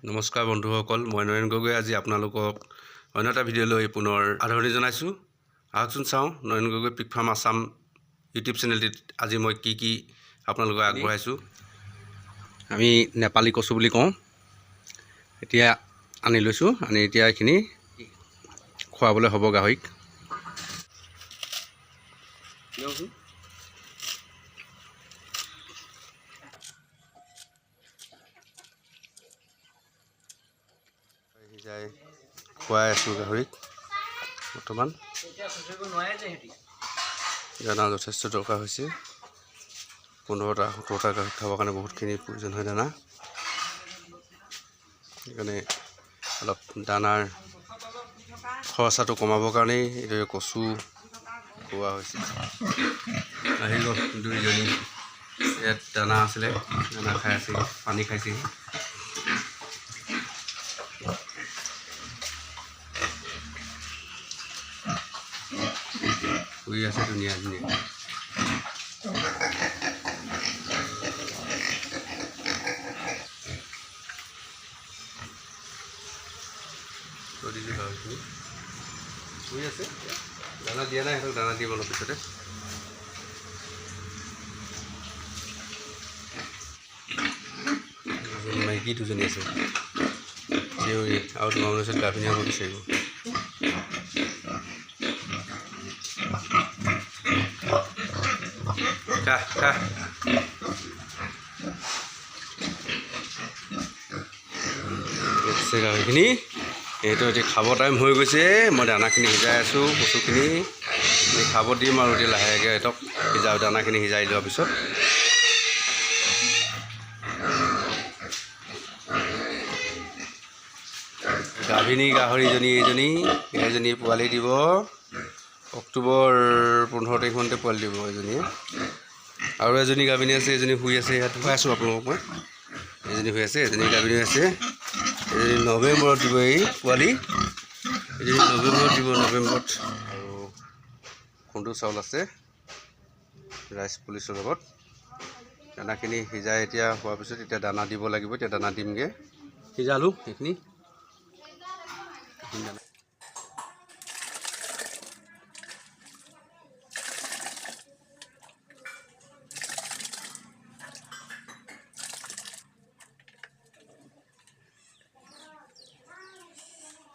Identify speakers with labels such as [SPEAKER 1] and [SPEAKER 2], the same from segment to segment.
[SPEAKER 1] নমস্কাৰ বন্ধুসকল, মই নয়ন গগৈ আজি আপোনালোকক অন্য এটা ভিডিঅ' লৈ পুনৰ আদৰণি জনাইছোঁ। আহকচোন চাওঁ Nayan Gogoi pig farm Assam YouTube চেনেলটিত আজি মই কি আপোনালোকক আগবঢ়াইছোঁ। আমি নেপালী কচু বুলি কওঁ। এতিয়া আনি লৈছোঁ, আনি এতিয়া এইখিনি খুৱাবলৈ হ'ব গাহৰিক। সিজাই খুৱাই আছোঁ গাহৰিক। বৰ্তমান দানা যথেষ্ট দৰকাৰ হৈছে। 15টা 17টা গাহৰিক খাবৰ কাৰণে বহুতখিনি প্ৰয়োজন হয় দানা। সেইকাৰণে অলপ দানাৰ খৰচাটো কমাবৰ কাৰণেই এইদৰে কচু খুওৱা হৈছে। আহি গ'ল দুইজনী, ইয়াত দানা আছিলে, দানা খাই আছে, পানী খাইছে। শুই আছে ধুনীয়া ধুনীয়া। দিলোঁ গাহৰিখিনি শুই আছে, দানা দিয়া নাই, সিহঁতক দানা দিম অলপ পিছতে। মাইকী দুজনী আছে, চিঞৰি আৰু তোমাৰ পিছত গাভিনী হ'ব বিচাৰিব। গাহৰিখিনি এইটো এতিয়া খাব টাইম হৈ গৈছে। মই দানাখিনি সিজাই আছোঁ, কচুখিনি খাব দিম আৰু এতিয়া লাহেকৈ সিহঁতক সিজাই দানাখিনি সিজাই লোৱাৰ পিছত। গাভিনী গাহৰিজনী এজনী পোৱালি দিব অক্টোবৰ 15 তাৰিখমানতে পোৱালি দিব এজনীয়ে। আৰু এজনী গাভিনী আছে, এজনী শুই আছে, ইয়াত খুৱাই আছোঁ আপোনালোকক মই। এজনী শুই আছে, এজনী গাভিনী আছে, এজনী নৱেম্বৰত দিব এই পোৱালি, এজনী নৱেম্বৰত দিব, নৱেম্বৰত। আৰু খুন্দু চাউল আছে ৰাইচ পুলিচৰ লগত। দানাখিনি সিজাই এতিয়া হোৱাৰ পিছত এতিয়া দানা দিব লাগিব। এতিয়া দানা দিমগৈ, সিজালোঁ সেইখিনি দানা।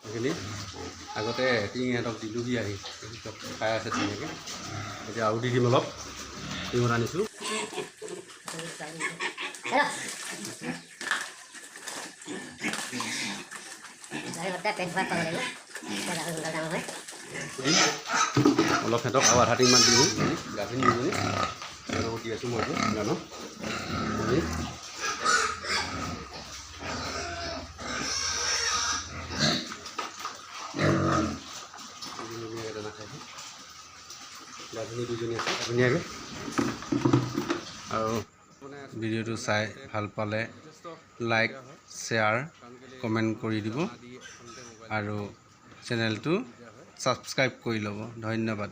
[SPEAKER 1] সেইখিনি আগতে সিহঁতক দিলোঁহি, আহি চব খাই আছে ধুনীয়াকৈ। এতিয়া আৰু দি দিম অলপ, টিঙত আনিছোঁ। অলপ সিহঁতক আৰু আধা টিংমান দিলোঁ, গাভিনী দুজনী সিহঁতক দি আছোঁ মই দানা। দানা খাইছোঁ, গাভিনী দুজনী আছে ধুনীয়াকৈ। আৰু ভিডিঅ'টো চাই ভাল পালে লাইক, শ্বেয়াৰ, কমেণ্ট কৰি দিব আৰু চেনেলটো ছাবস্ক্ৰাইব কৰি ল'ব। ধন্যবাদ।